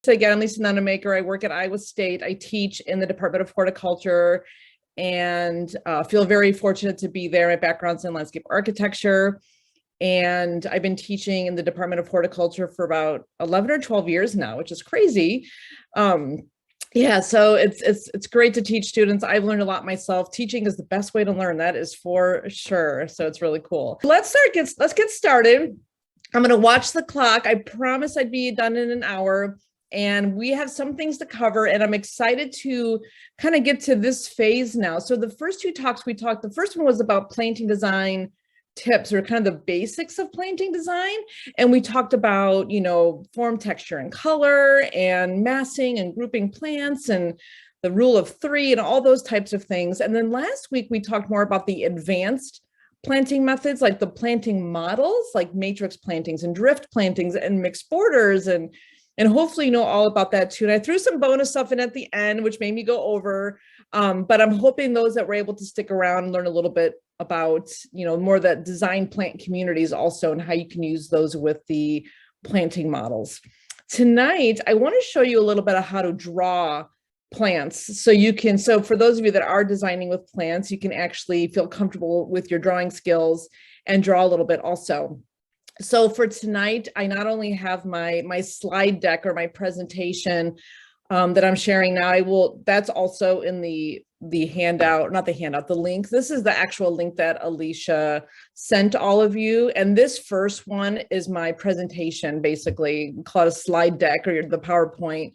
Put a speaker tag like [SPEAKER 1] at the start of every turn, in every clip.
[SPEAKER 1] So again, I'm Lisa Nunamaker. I work at Iowa State. I teach in the Department of Horticulture and feel very fortunate to be there. My background's in landscape architecture, and I've been teaching in the Department of Horticulture for about 11 or 12 years now, which is crazy. Yeah, so it's great to teach students. I've learned a lot myself. Teaching is the best way to learn, that is for sure. So it's really cool. Let's get started. I'm going to watch the clock. I promised I'd be done in an hour. And we have some things to cover, and I'm excited to kind of get to this phase now. So the first two talks the first one was about planting design tips, or kind of the basics of planting design. And we talked about, form, texture, and color, and massing and grouping plants, and the rule of three, and all those types of things. And then last week, we talked more about the advanced planting methods, like the planting models, like matrix plantings and drift plantings and mixed borders, and hopefully you know all about that too. And I threw some bonus stuff in at the end, which made me go over, but I'm hoping those that were able to stick around and learn a little bit about, more that design plant communities also, and how you can use those with the planting models. Tonight, I want to show you a little bit of how to draw plants. So for those of you that are designing with plants, you can actually feel comfortable with your drawing skills and draw a little bit also. So for tonight, I not only have my slide deck, or my presentation that I'm sharing now. That's also in the handout, not the handout, the link. This is the actual link that Alicia sent all of you. And this first one is my presentation, basically. We call it a slide deck, or the PowerPoint.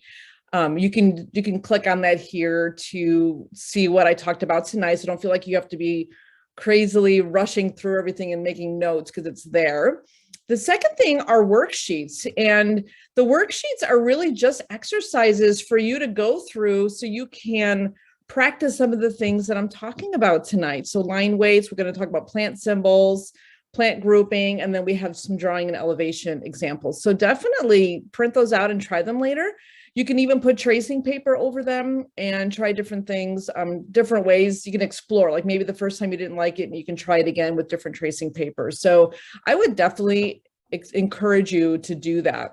[SPEAKER 1] You can click on that here to see what I talked about tonight. So don't feel like you have to be crazily rushing through everything and making notes, because it's there. The second thing are worksheets, and the worksheets are really just exercises for you to go through so you can practice some of the things that I'm talking about tonight. So line weights, we're going to talk about plant symbols, plant grouping, and then we have some drawing and elevation examples. So definitely print those out and try them later. You can even put tracing paper over them and try different things, different ways you can explore. Like maybe the first time you didn't like it, and you can try it again with different tracing papers. So I would definitely encourage you to do that.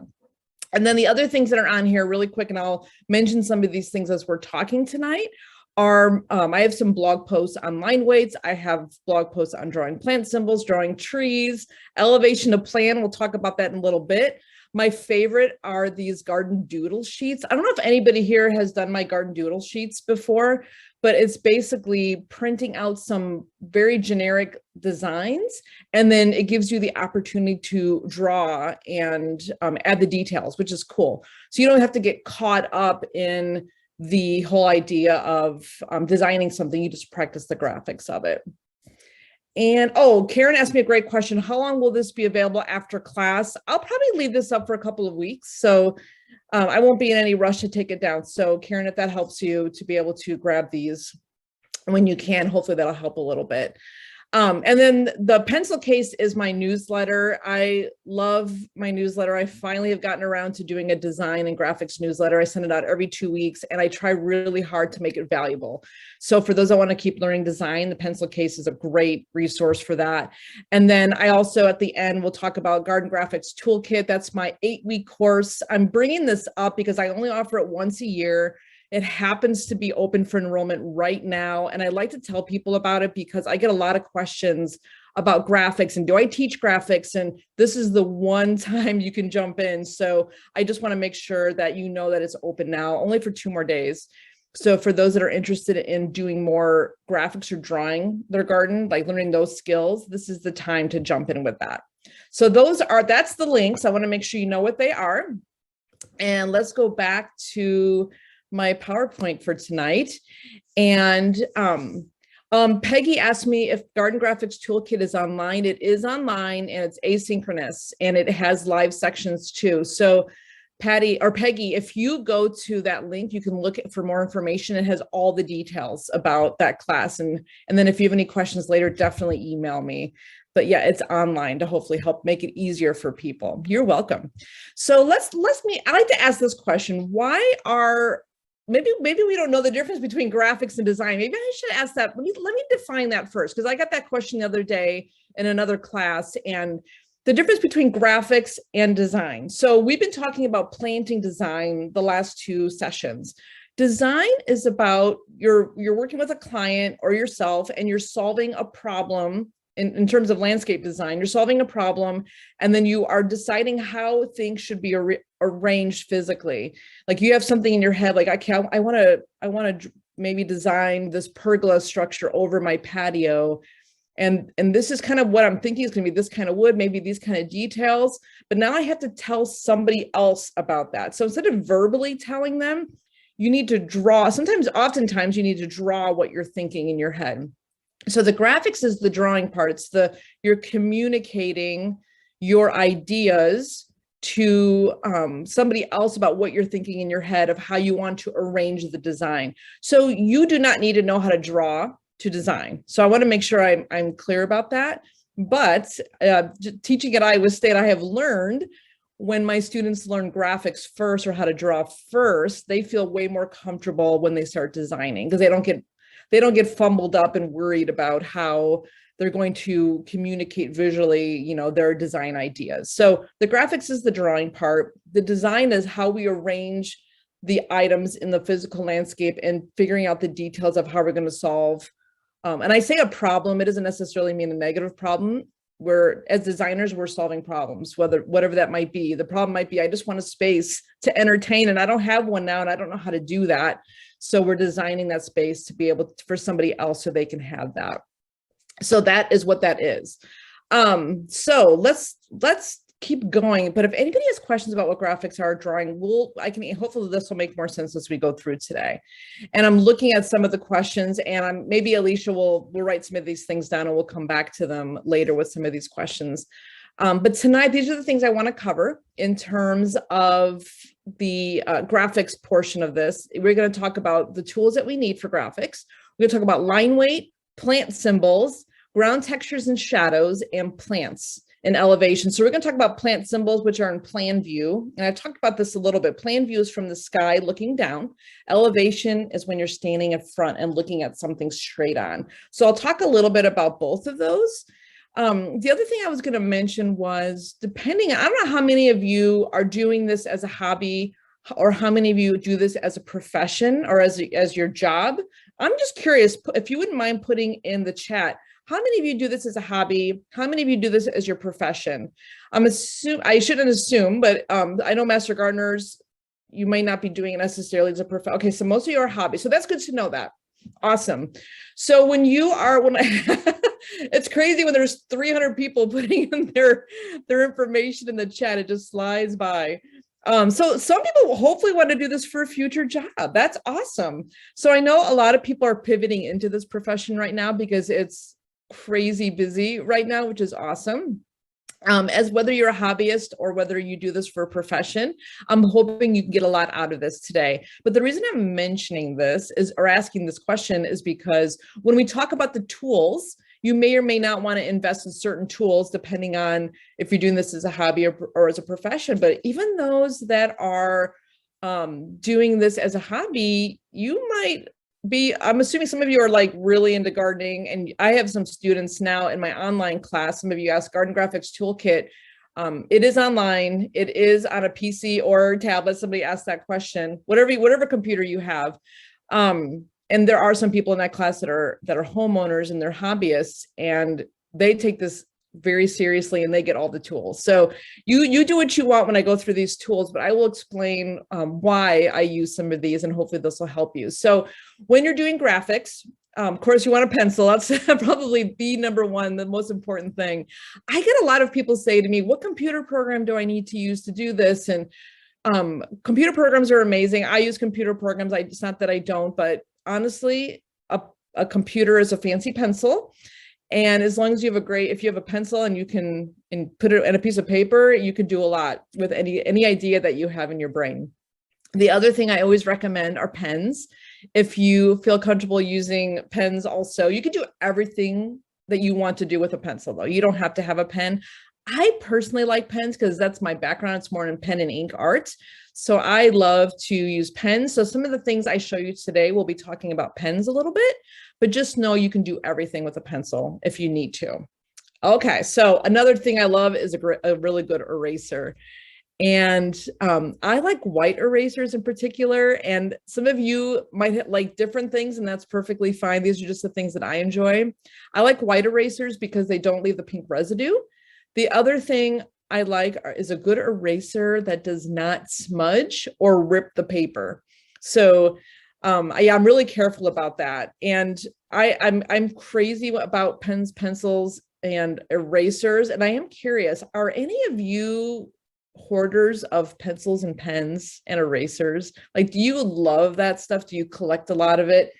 [SPEAKER 1] And then the other things that are on here really quick, and I'll mention some of these things as we're talking tonight, are I have some blog posts on line weights. I have blog posts on drawing plant symbols, drawing trees, elevation of plan. We'll talk about that in a little bit. My favorite are these garden doodle sheets. I don't know if anybody here has done my garden doodle sheets before, but it's basically printing out some very generic designs, and then it gives you the opportunity to draw and add the details, which is cool. So you don't have to get caught up in the whole idea of designing something. You just practice the graphics of it. And Karen asked me a great question. How long will this be available after class? I'll probably leave this up for a couple of weeks, so I won't be in any rush to take it down. So Karen, if that helps you to be able to grab these when you can, hopefully that'll help a little bit. And then the pencil case is my newsletter. I love my newsletter. I finally have gotten around to doing a design and graphics newsletter. I send it out every 2 weeks, and I try really hard to make it valuable. So for those that want to keep learning design, the pencil case is a great resource for that. And then I also, at the end, will talk about Garden Graphics Toolkit. That's my 8-week course. I'm bringing this up because I only offer it once a year. It happens to be open for enrollment right now. And I like to tell people about it because I get a lot of questions about graphics, and do I teach graphics? And this is the one time you can jump in. So I just want to make sure that you know that it's open now, only for 2 more days. So for those that are interested in doing more graphics or drawing their garden, like learning those skills, this is the time to jump in with that. So that's the links. I want to make sure you know what they are. And let's go back to my PowerPoint for tonight. And Peggy asked me if Garden Graphics Toolkit is online. It is online, and it's asynchronous, and it has live sections too. So Peggy, if you go to that link, you can look for more information. It has all the details about that class. And then if you have any questions later, definitely email me. But yeah, it's online to hopefully help make it easier for people. You're welcome. So I like to ask this question. Why are maybe we don't know the difference between graphics and design. Maybe I should ask that. Let me define that first, because I got that question the other day in another class, and the difference between graphics and design. So we've been talking about planting design the last 2 sessions. Design is about you're working with a client or yourself and you're solving a problem in terms of landscape design. You're solving a problem and then you are deciding how things should be arranged physically. Like you have something in your head, like I want to maybe design this pergola structure over my patio. And this is kind of what I'm thinking is going to be this kind of wood, maybe these kind of details. But now I have to tell somebody else about that. So instead of verbally telling them, you need to draw. Oftentimes you need to draw what you're thinking in your head. So the graphics is the drawing part. It's you're communicating your ideas to somebody else about what you're thinking in your head of how you want to arrange the design. So you do not need to know how to draw to design. So I want to make sure I'm clear about that. But teaching at Iowa State, I have learned when my students learn graphics first or how to draw first, they feel way more comfortable when they start designing because they don't get fumbled up and worried about how they're going to communicate visually, you know, their design ideas. So the graphics is the drawing part. The design is how we arrange the items in the physical landscape and figuring out the details of how we're going to solve. And I say a problem, it doesn't necessarily mean a negative problem. As designers, we're solving problems, whatever that might be. The problem might be, I just want a space to entertain and I don't have one now and I don't know how to do that. So we're designing that space to be able for somebody else so they can have that. So that is what that is. So let's keep going. But if anybody has questions about what graphics are, drawing, hopefully this will make more sense as we go through today. And I'm looking at some of the questions, and maybe Alicia will write some of these things down, and we'll come back to them later with some of these questions. But tonight, these are the things I want to cover in terms of the graphics portion of this. We're going to talk about the tools that we need for graphics. We're going to talk about line weight, plant symbols, ground textures and shadows, and plants and elevation. So we're going to talk about plant symbols, which are in plan view. And I talked about this a little bit. Plan view is from the sky looking down. Elevation is when you're standing in front and looking at something straight on. So I'll talk a little bit about both of those. The other thing I was going to mention was I don't know how many of you are doing this as a hobby or how many of you do this as a profession or as your job. I'm just curious if you wouldn't mind putting in the chat, how many of you do this as a hobby? How many of you do this as your profession? I shouldn't assume, but I know master gardeners, you might not be doing it necessarily as a profession. Okay, so most of you are hobby. So that's good to know that. Awesome. So it's crazy when there's 300 people putting in their information in the chat, it just slides by. So some people hopefully want to do this for a future job. That's awesome. So I know a lot of people are pivoting into this profession right now because it's crazy busy right now, which is awesome. As whether you're a hobbyist or whether you do this for a profession, I'm hoping you can get a lot out of this today. But the reason I'm mentioning this or asking this question is because when we talk about the tools, you may or may not want to invest in certain tools depending on if you're doing this as a hobby or as a profession. But even those that are doing this as a hobby, you might I'm assuming some of you are like really into gardening, and I have some students now in my online class. Some of you asked Garden Graphics Toolkit. It is online. It is on a PC or tablet. Somebody asked that question, whatever computer you have. And there are some people in that class that are homeowners and they're hobbyists, and they take this very seriously and they get all the tools. So you do what you want when I go through these tools, but I will explain why I use some of these, and hopefully this will help you. So when you're doing graphics, of course you want a pencil. That's probably the number one, the most important thing. I get a lot of people say to me, what computer program do I need to use to do this? And computer programs are amazing. I use computer programs. It's not that I don't, but honestly, a computer is a fancy pencil. And as long as you have if you have a pencil and you can put it in a piece of paper, you can do a lot with any idea that you have in your brain. The other thing I always recommend are pens. If you feel comfortable using pens also, you can do everything that you want to do with a pencil though. You don't have to have a pen. I personally like pens because that's my background. It's more in pen and ink art. So I love to use pens. So some of the things I show you today, we'll be talking about pens a little bit, but just know you can do everything with a pencil if you need to. Okay, so another thing I love is a really good eraser. And I like white erasers in particular. And some of you might like different things, and that's perfectly fine. These are just the things that I enjoy. I like white erasers because they don't leave the pink residue. The other thing I like is a good eraser that does not smudge or rip the paper. So I'm really careful about that. And I'm crazy about pens, pencils, and erasers. And I am curious, are any of you hoarders of pencils and pens and erasers? Like, do you love that stuff? Do you collect a lot of it?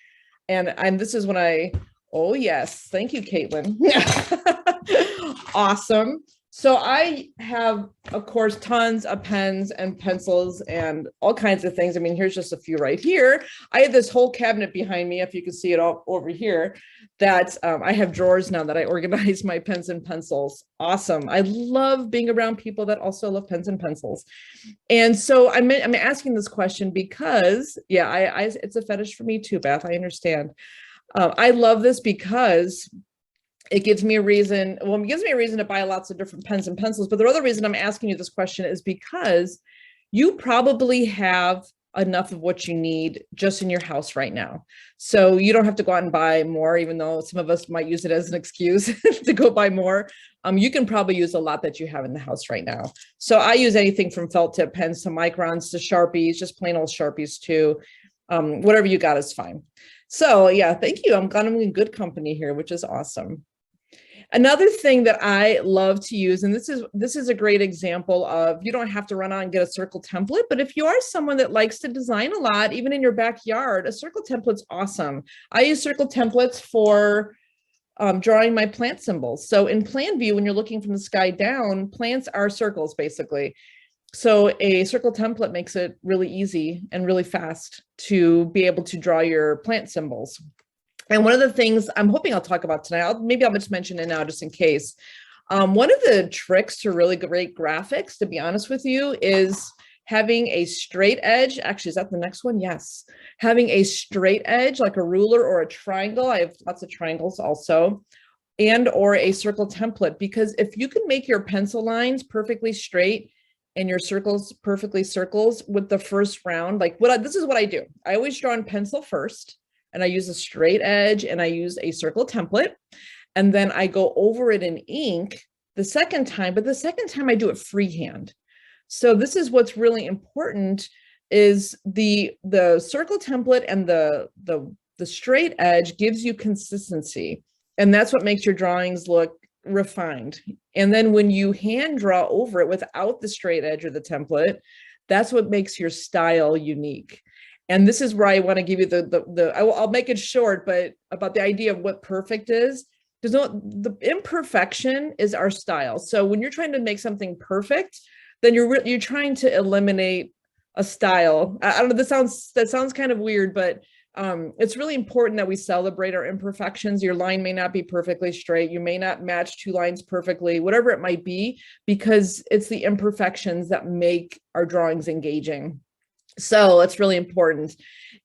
[SPEAKER 1] And this is when oh yes, thank you, Caitlin. Awesome. So I have, of course, tons of pens and pencils and all kinds of things. I mean, here's just a few right here. I have this whole cabinet behind me, if you can see it all over here, that I have drawers now that I organize my pens and pencils. Awesome. I love being around people that also love pens and pencils. And so I'm asking this question because, yeah, it's a fetish for me too, Beth. I understand. I love this because it gives me a reason. Well, it gives me a reason to buy lots of different pens and pencils. But the other reason I'm asking you this question is because you probably have enough of what you need just in your house right now. So you don't have to go out and buy more, even though some of us might use it as an excuse to go buy more. You can probably use a lot that you have in the house right now. So I use anything from felt tip pens to microns to Sharpies, just plain old Sharpies too. Whatever you got is fine. So yeah, thank you. I'm in good company here, which is awesome. Another thing that I love to use, and this is a great example of, you don't have to run out and get a circle template, but if you are someone that likes to design a lot, even in your backyard, a circle template's awesome. I use circle templates for drawing my plant symbols. So in plan view, when you're looking from the sky down, plants are circles basically. So a circle template makes it really easy and really fast to be able to draw your plant symbols. And one of the things I'm hoping I'll talk about tonight, maybe I'll just mention it now just in case. One of the tricks to really great graphics, to be honest with you, is having a straight edge. Actually, is that the next one? Yes. Having a straight edge, like a ruler or a triangle. I have lots of triangles also. And or a circle template, because if you can make your pencil lines perfectly straight and your circles perfectly circles with the first round, like this is what I do. I always draw in pencil first, and I use a straight edge, and I use a circle template, and then I go over it in ink the second time, but the second time I do it freehand. So this is what's really important, is the circle template and the straight edge gives you consistency, and that's what makes your drawings look refined. And then when you hand draw over it without the straight edge or the template, that's what makes your style unique. And this is where I want to give you I'll make it short, but about the idea of what perfect is. The imperfection is our style. So when you're trying to make something perfect, then you're trying to eliminate a style. I don't know, that sounds kind of weird, but it's really important that we celebrate our imperfections. Your line may not be perfectly straight. You may not match two lines perfectly, whatever it might be, because it's the imperfections that make our drawings engaging. So it's really important.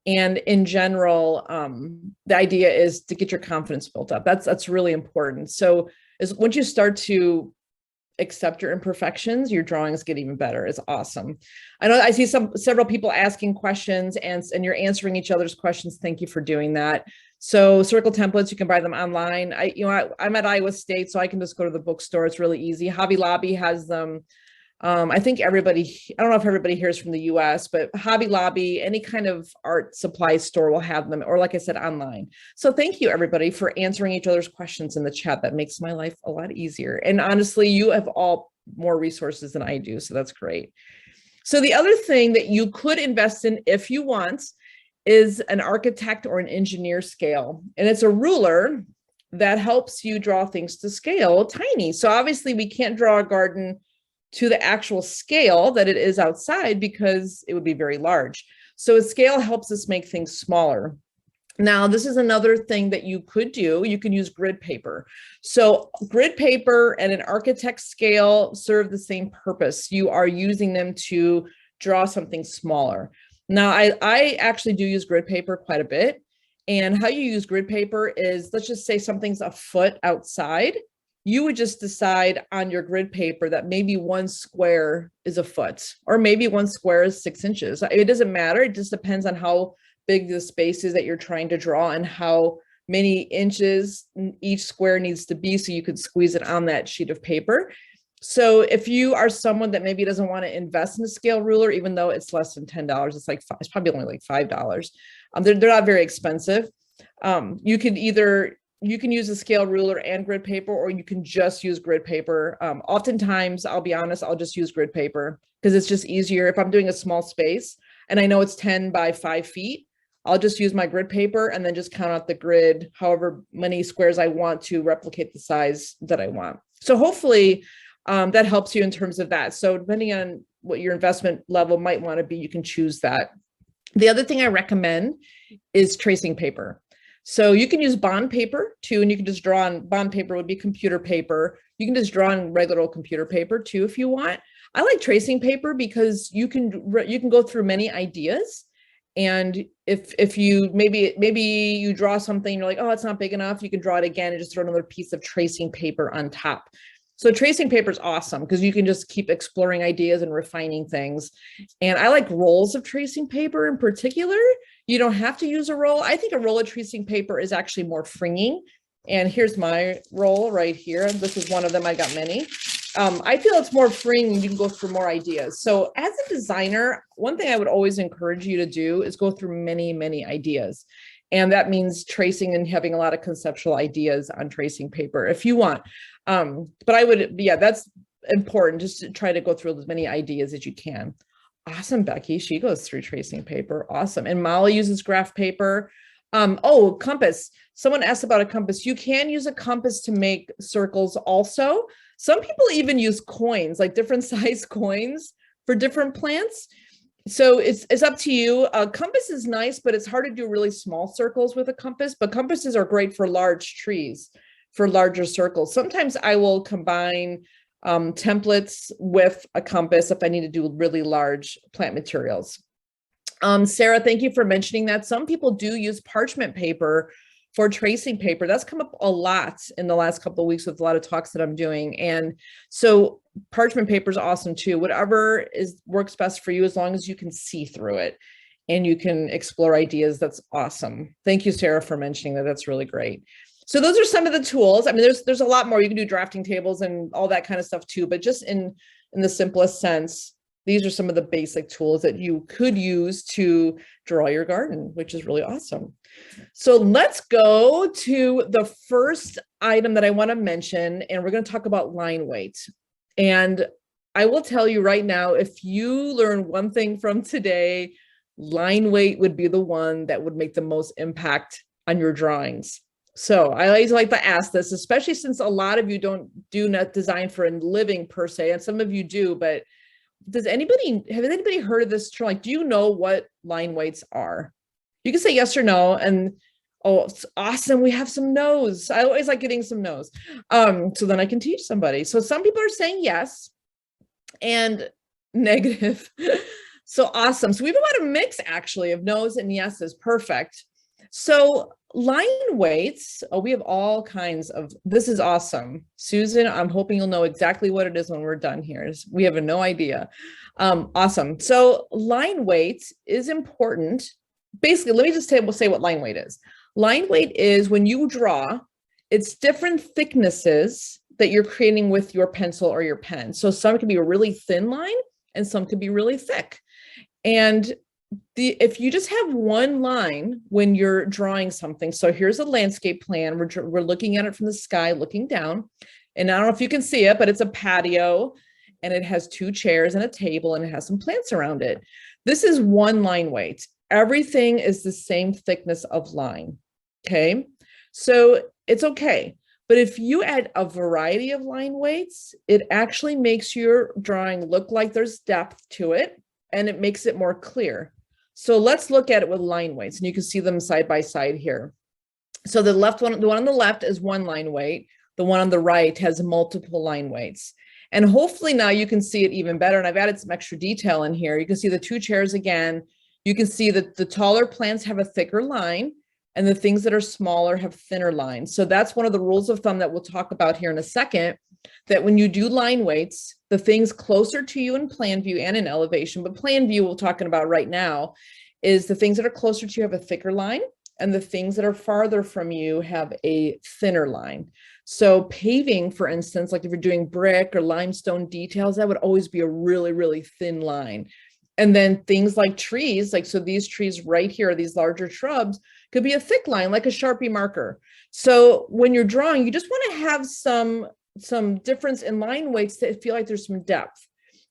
[SPEAKER 1] And in general, the idea is to get your confidence built up. That's really important. So once you start to accept your imperfections, your drawings get even better. It's awesome. I know I see several people asking questions, and you're answering each other's questions. Thank you for doing that. So circle templates, you can buy them online. I'm at Iowa State, so I can just go to the bookstore. It's really easy. Hobby Lobby has them. I think I don't know if everybody here is from the US, but Hobby Lobby, any kind of art supply store will have them, or like I said, online. So thank you everybody for answering each other's questions in the chat. That makes my life a lot easier. And honestly, you have all more resources than I do, so that's great. So the other thing that you could invest in if you want is an architect or an engineer scale. And it's a ruler that helps you draw things to scale tiny. So obviously we can't draw a garden to the actual scale that it is outside because it would be very large. So a scale helps us make things smaller. Now, this is another thing that you could do. You can use grid paper. So grid paper and an architect scale serve the same purpose. You are using them to draw something smaller. Now, I actually do use grid paper quite a bit. And how you use grid paper is, let's just say something's a foot outside. you would just decide on your grid paper that maybe one square is a foot, or maybe one square is 6 inches. It doesn't matter. It just depends on how big the space is that you're trying to draw and how many inches each square needs to be so you could squeeze it on that sheet of paper. So if you are someone that maybe doesn't want to invest in a scale ruler, even though it's less than $10, it's probably only like $5. They're not very expensive. You can use a scale ruler and grid paper, or you can just use grid paper. Oftentimes, I'll be honest, I'll just use grid paper because it's just easier. If I'm doing a small space and I know it's 10 by 5 feet, I'll just use my grid paper and then just count out the grid, however many squares I want to replicate the size that I want. So hopefully that helps you in terms of that. So depending on what your investment level might want to be, you can choose that. The other thing I recommend is tracing paper. So you can use bond paper too, and you can just draw on bond paper would be computer paper. You can just draw on regular old computer paper too if you want. I like tracing paper because you can go through many ideas. And if you maybe you draw something, you're like, oh, it's not big enough, you can draw it again and just throw another piece of tracing paper on top. So tracing paper is awesome because you can just keep exploring ideas and refining things. And I like rolls of tracing paper in particular. You don't have to use a roll. I think a roll of tracing paper is actually more freeing. And here's my roll right here. This is one of them. I got many. I feel it's more freeing and you can go through more ideas. So as a designer, one thing I would always encourage you to do is go through many, many ideas. And that means tracing and having a lot of conceptual ideas on tracing paper if you want. But I would, yeah, that's important, just to try to go through as many ideas as you can. Awesome, Becky. She goes through tracing paper. Awesome. And Molly uses graph paper. Oh, compass. Someone asked about a compass. You can use a compass to make circles also. Some people even use coins, like different size coins for different plants. So it's up to you. A compass is nice, but it's hard to do really small circles with a compass, but compasses are great for large trees, for larger circles. Sometimes I will combine templates with a compass if I need to do really large plant materials. Sarah, thank you for mentioning that. Some people do use parchment paper for tracing paper. That's come up a lot in the last couple of weeks with a lot of talks that I'm doing. And so parchment paper is awesome too. Whatever works best for you, as long as you can see through it and you can explore ideas, that's awesome. Thank you, Sarah, for mentioning that. That's really great. So those are some of the tools. I mean, there's a lot more. You can do drafting tables and all that kind of stuff too, but just in the simplest sense, these are some of the basic tools that you could use to draw your garden, which is really awesome. So let's go to the first item that I want to mention, and we're going to talk about line weight. And I will tell you right now, if you learn one thing from today, line weight would be the one that would make the most impact on your drawings. So I always like to ask this, especially since a lot of you do not design for a living per se, and some of you do, but have anybody heard of this term? Like, do you know what line weights are? You can say yes or no. And oh, it's awesome. We have some no's. I always like getting some no's. So then I can teach somebody. So some people are saying yes and negative. So awesome. So we have a lot of mix actually of no's and yeses. Perfect. So line weights, we have all kinds of, this is awesome. Susan, I'm hoping you'll know exactly what it is when we're done here. We have no idea. Awesome. So line weight is important. Basically, let me just say what line weight is. Line weight is when you draw, it's different thicknesses that you're creating with your pencil or your pen. So some can be a really thin line and some can be really thick. And if you just have one line when you're drawing something, so here's a landscape plan, we're looking at it from the sky, looking down, and I don't know if you can see it, but it's a patio, and it has 2 chairs and a table, and it has some plants around it. This is one line weight. Everything is the same thickness of line, okay? So it's okay, but if you add a variety of line weights, it actually makes your drawing look like there's depth to it, and it makes it more clear. So let's look at it with line weights, and you can see them side by side here. So the one on the left is one line weight. The one on the right has multiple line weights. And hopefully now you can see it even better. And I've added some extra detail in here. You can see the 2 chairs again. You can see that the taller plants have a thicker line. and the things that are smaller have thinner lines. So that's one of the rules of thumb that we'll talk about here in a second, that when you do line weights, the things closer to you in plan view and in elevation, but plan view we're talking about right now, is the things that are closer to you have a thicker line, and the things that are farther from you have a thinner line. So paving, for instance, like if you're doing brick or limestone details, that would always be a really, really thin line. And then things like trees, like, so these trees right here, these larger shrubs, could be a thick line, like a Sharpie marker. So when you're drawing, you just want to have some difference in line weights that feel like there's some depth.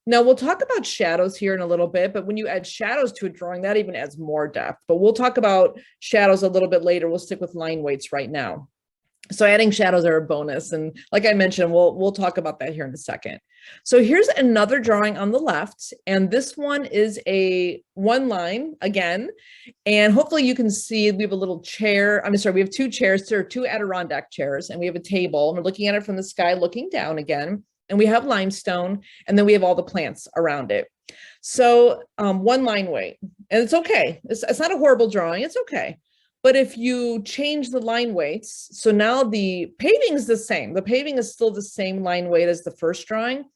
[SPEAKER 1] Now we'll talk about shadows here in a little bit, but when you add shadows to a drawing, that even adds more depth. But we'll talk about shadows a little bit later. We'll stick with line weights right now. So adding shadows are a bonus. And like I mentioned, we'll talk about that here in a second. So here's another drawing on the left. And this one is a one line again. And hopefully you can see we have a little chair. I'm sorry, we have two chairs. There are two Adirondack chairs, and we have a table. And we're looking at it from the sky, looking down again. And we have limestone, and then we have all the plants around it. So one line weight, and it's okay. It's not a horrible drawing. It's okay. But if you change the line weights, so now the paving is the same. The paving is still the same line weight as the first drawing,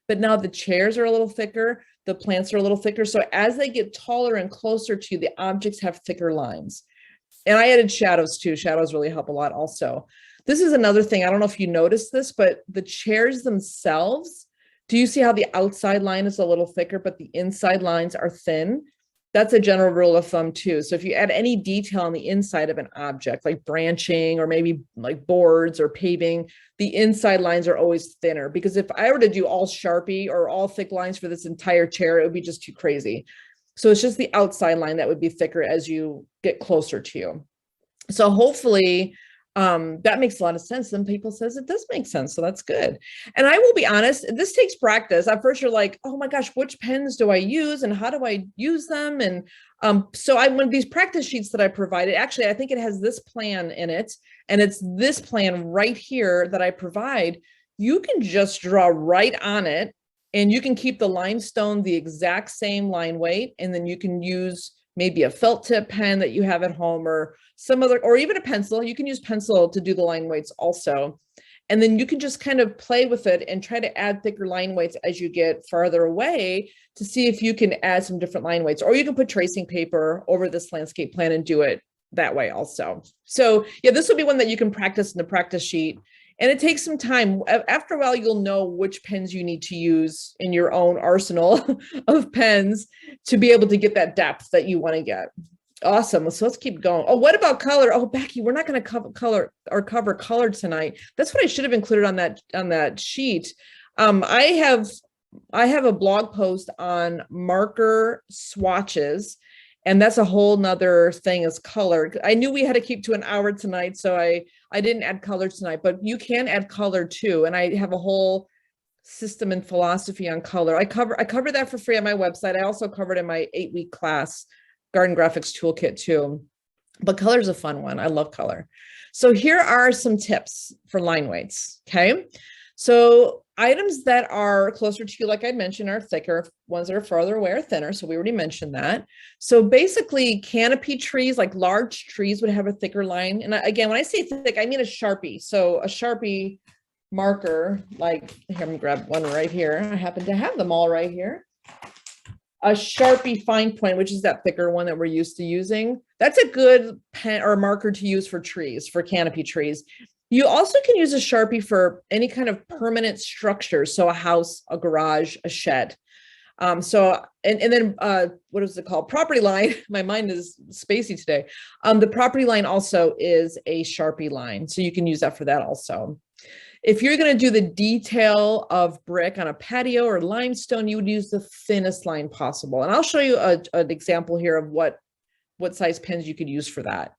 [SPEAKER 1] but now the chairs are a little thicker, the plants are a little thicker. So as they get taller and closer to you, the objects have thicker lines. And I added shadows too. Shadows really help a lot also. This is another thing. I don't know if you noticed this, but the chairs themselves, do you see how the outside line is a little thicker, but the inside lines are thin? That's a general rule of thumb too. So if you add any detail on the inside of an object, like branching or maybe like boards or paving, the inside lines are always thinner, because if I were to do all Sharpie or all thick lines for this entire chair, it would be just too crazy. So it's just the outside line that would be thicker as you get closer to you. So hopefully that makes a lot of sense. Some people says it does make sense. So that's good. And I will be honest, this takes practice. At first you're like, oh my gosh, which pens do I use and how do I use them? And so one of these practice sheets that I provided, actually, I think it has this plan in it, and it's this plan right here that I provide. You can just draw right on it, and you can keep the limestone the exact same line weight. And then you can use maybe a felt tip pen that you have at home, or some other, or even a pencil. You can use pencil to do the line weights also. And then you can just kind of play with it and try to add thicker line weights as you get farther away to see if you can add some different line weights, or you can put tracing paper over this landscape plan and do it that way also. So yeah, this will be one that you can practice in the practice sheet. And it takes some time. After a while, you'll know which pens you need to use in your own arsenal of pens to be able to get that depth that you want to get. Awesome. So let's keep going. Oh, what about color? Oh, Becky, we're not going to cover color tonight. That's what I should have included on that sheet. I have a blog post on marker swatches, and that's a whole nother thing, is color. I knew we had to keep to an hour tonight, so I didn't add color tonight, but you can add color too. And I have a whole system and philosophy on color. I cover that for free on my website. I also covered in my 8-week class, Garden Graphics Toolkit too. But color is a fun one. I love color. So here are some tips for line weights. Okay. So items that are closer to you, like I mentioned, are thicker. Ones that are farther away are thinner. So we already mentioned that. So basically canopy trees, like large trees, would have a thicker line. And again, when I say thick, I mean a Sharpie. So a Sharpie marker, like here, I'm gonna grab one right here. I happen to have them all right here. A Sharpie fine point, which is that thicker one that we're used to using. That's a good pen or marker to use for trees, for canopy trees. You also can use a Sharpie for any kind of permanent structure. So a house, a garage, a shed. And then what is it called? Property line. My mind is spacey today. The property line also is a Sharpie line. So you can use that for that also. If you're going to do the detail of brick on a patio or limestone, you would use the thinnest line possible. And I'll show you an example here of what size pens you could use for that.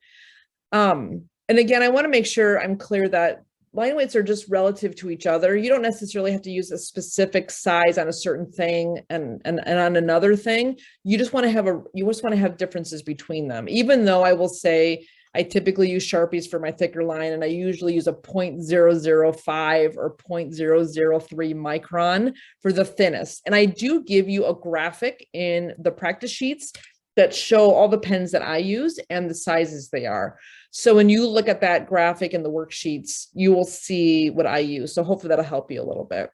[SPEAKER 1] And again, I want to make sure I'm clear that line weights are just relative to each other. You don't necessarily have to use a specific size on a certain thing and on another thing. You just want to have differences between them. Even though I will say I typically use Sharpies for my thicker line, and I usually use a 0.005 or 0.003 micron for the thinnest. And I do give you a graphic in the practice sheets that show all the pens that I use and the sizes they are. So when you look at that graphic in the worksheets, you will see what I use. So hopefully that'll help you a little bit.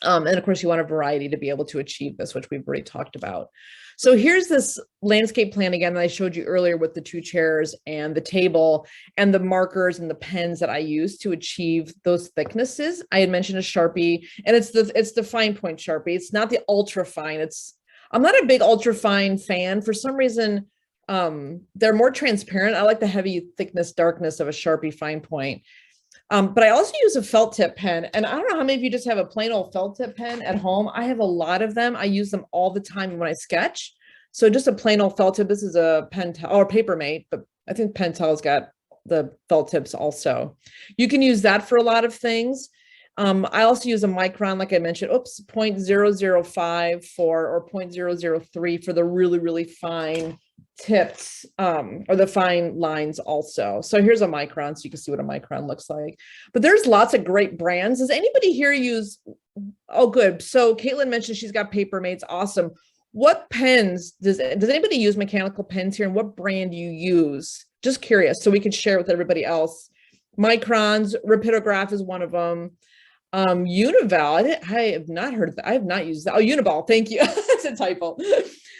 [SPEAKER 1] And of course, you want a variety to be able to achieve this, which we've already talked about. So here's this landscape plan again that I showed you earlier with the 2 chairs and the table and the markers and the pens that I use to achieve those thicknesses. I had mentioned a Sharpie, and it's the fine point Sharpie. It's not the ultra fine. I'm not a big ultra fine fan. For some reason, they're more transparent. I like the heavy thickness, darkness of a Sharpie fine point. But I also use a felt tip pen, and I don't know how many of you just have a plain old felt tip pen at home. I have a lot of them. I use them all the time when I sketch. So just a plain old felt tip. This is a Pentel or Papermate, but I think Pentel's got the felt tips also. You can use that for a lot of things. I also use a micron, like I mentioned, 0.005 or 0.003 for the really, really fine tips or the fine lines also. So here's a micron so you can see what a micron looks like. But there's lots of great brands. Does anybody here use, oh good. So Caitlin mentioned she's got Papermates, awesome. What pens, does anybody use mechanical pens here, and what brand do you use? Just curious so we can share with everybody else. Microns, Rapidograph is one of them. Unival, I have not heard of that. I have not used that. Oh, Uniball, thank you. That's a typo.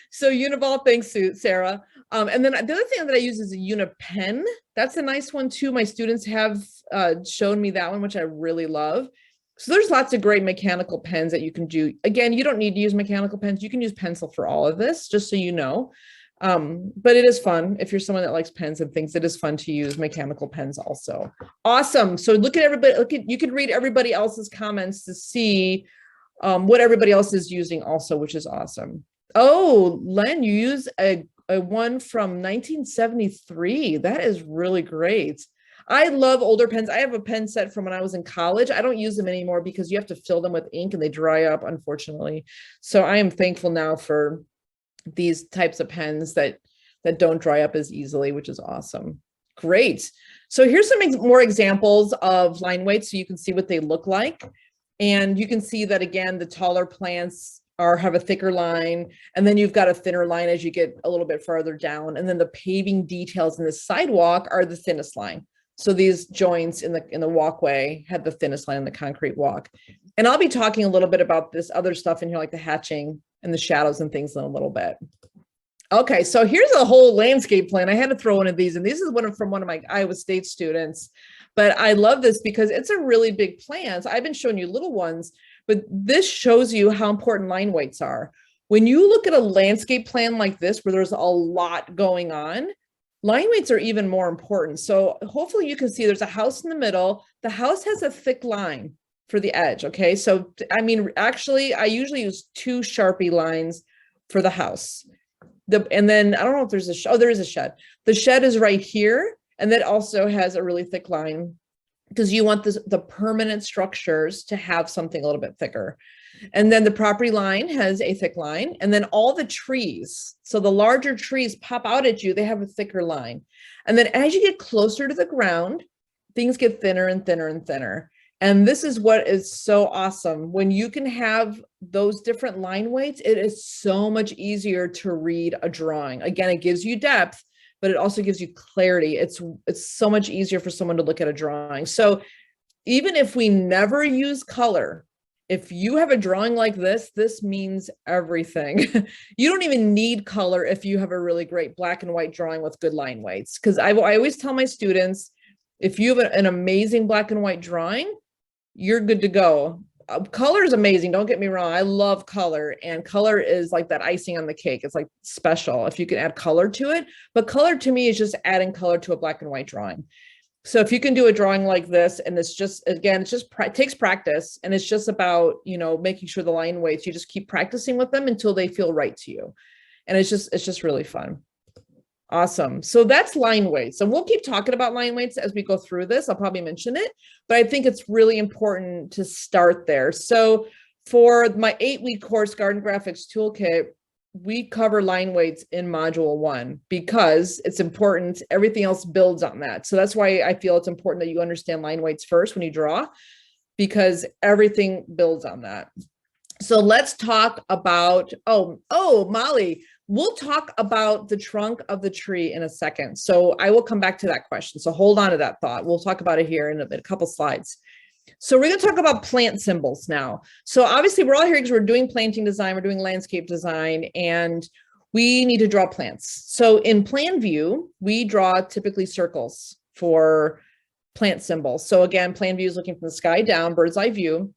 [SPEAKER 1] So Uniball, thanks, Sarah. And then the other thing that I use is a Unipen. That's a nice one too. My students have shown me that one, which I really love. So there's lots of great mechanical pens that you can do. Again, you don't need to use mechanical pens. You can use pencil for all of this, just so you know. But it is fun. If you're someone that likes pens and things, it is fun to use mechanical pens also. Awesome. So look at everybody, you can read everybody else's comments to see what everybody else is using also, which is awesome. Oh, Len, you use a one from 1973. That is really great. I love older pens. I have a pen set from when I was in college. I don't use them anymore because you have to fill them with ink and they dry up, unfortunately. So I am thankful now for these types of pens that don't dry up as easily, which is awesome. Great. So here's some more examples of line weights so you can see what they look like. And you can see that again, the taller plants have a thicker line, and then you've got a thinner line as you get a little bit farther down. And then the paving details in the sidewalk are the thinnest line. So these joints in the walkway had the thinnest line in the concrete walk. And I'll be talking a little bit about this other stuff in here, like the hatching and the shadows and things in a little bit. Okay, so here's a whole landscape plan. I had to throw one of these, and this is from one of my Iowa State students. But I love this because it's a really big plan. So I've been showing you little ones, but this shows you how important line weights are. When you look at a landscape plan like this, where there's a lot going on, line weights are even more important. So hopefully you can see there's a house in the middle. The house has a thick line for the edge. Okay. So, I mean, actually I usually use 2 Sharpie lines for the house. And then I don't know if there's there is a shed. The shed is right here. And that also has a really thick line because you want the permanent structures to have something a little bit thicker. And then the property line has a thick line. And then all the trees, so the larger trees pop out at you, they have a thicker line. And then as you get closer to the ground, things get thinner and thinner and thinner. And this is what is so awesome. When you can have those different line weights, it is so much easier to read a drawing. Again, it gives you depth, but it also gives you clarity. It's so much easier for someone to look at a drawing. So even if we never use color, if you have a drawing like this, this means everything. You don't even need color if you have a really great black and white drawing with good line weights. Because I always tell my students, if you have an amazing black and white drawing, you're good to go. Color is amazing. Don't get me wrong. I love color, and color is like that icing on the cake. It's like special if you can add color to it. But color to me is just adding color to a black and white drawing. So if you can do a drawing like this, and it's just, again, it takes practice, and it's just about, making sure the line weights, you just keep practicing with them until they feel right to you. And it's just really fun. Awesome. So that's line weights. And we'll keep talking about line weights as we go through this. I'll probably mention it, but I think it's really important to start there. So for my 8-week course, Garden Graphics Toolkit, we cover line weights in module 1 because it's important. Everything else builds on that. So that's why I feel it's important that you understand line weights first when you draw, because everything builds on that. So let's talk about, Molly, We'll talk about the trunk of the tree in a second. So I will come back to that question. So hold on to that thought. We'll talk about it here in a couple slides. So we're going to talk about plant symbols now. So obviously we're all here because we're doing planting design, we're doing landscape design, and we need to draw plants. So in plan view, we draw typically circles for plant symbols. So again, plan view is looking from the sky down, bird's eye view.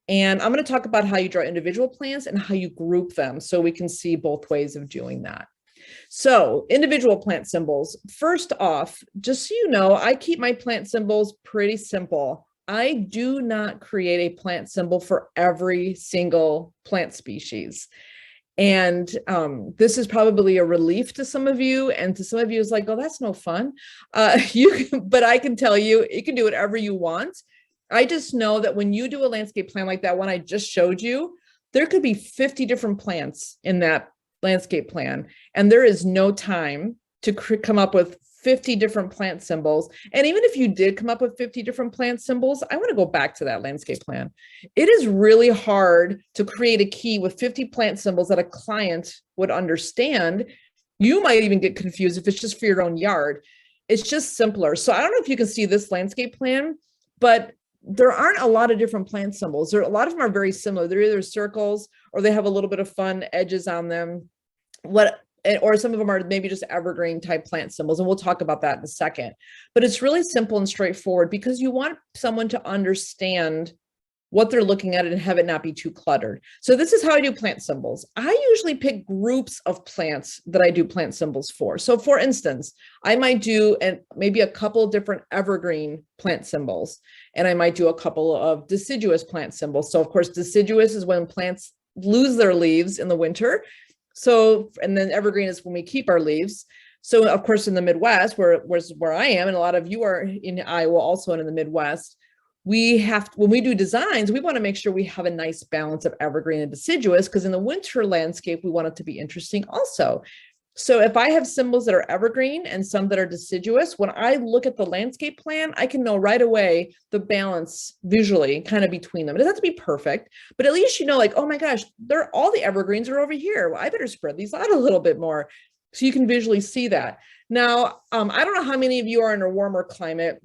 [SPEAKER 1] And I'm going to talk about how you draw individual plants and how you group them so we can see both ways of doing that. So individual plant symbols. First off, just so you know, I keep my plant symbols pretty simple. I do not create a plant symbol for every single plant species. And this is probably a relief to some of you, and to some of you is like, oh, that's no fun. But I can tell you, you can do whatever you want. I just know that when you do a landscape plan like that one I just showed you, there could be 50 different plants in that landscape plan. And there is no time to come up with 50 different plant symbols. And even if you did come up with 50 different plant symbols, I want to go back to that landscape plan. It is really hard to create a key with 50 plant symbols that a client would understand. You might even get confused if it's just for your own yard. It's just simpler. So I don't know if you can see this landscape plan, but there aren't a lot of different plant symbols. A lot of them are very similar. They're either circles or they have a little bit of fun edges on them. Or some of them are maybe just evergreen type plant symbols. And we'll talk about that in a second. But it's really simple and straightforward because you want someone to understand what they're looking at and have it not be too cluttered. So this is how I do plant symbols. I usually pick groups of plants that I do plant symbols for. So for instance, I might do maybe a couple of different evergreen plant symbols, and I might do a couple of deciduous plant symbols. So of course, deciduous is when plants lose their leaves in the winter. So, and then evergreen is when we keep our leaves. So of course, in the Midwest, where I am, and a lot of you are in Iowa also and in the Midwest, when we do designs, we want to make sure we have a nice balance of evergreen and deciduous, because in the winter landscape, we want it to be interesting also. So if I have symbols that are evergreen and some that are deciduous, when I look at the landscape plan, I can know right away the balance visually kind of between them. It doesn't have to be perfect, but at least you know, like, oh my gosh, all the evergreens are over here. Well, I better spread these out a little bit more so you can visually see that. Now, I don't know how many of you are in a warmer climate,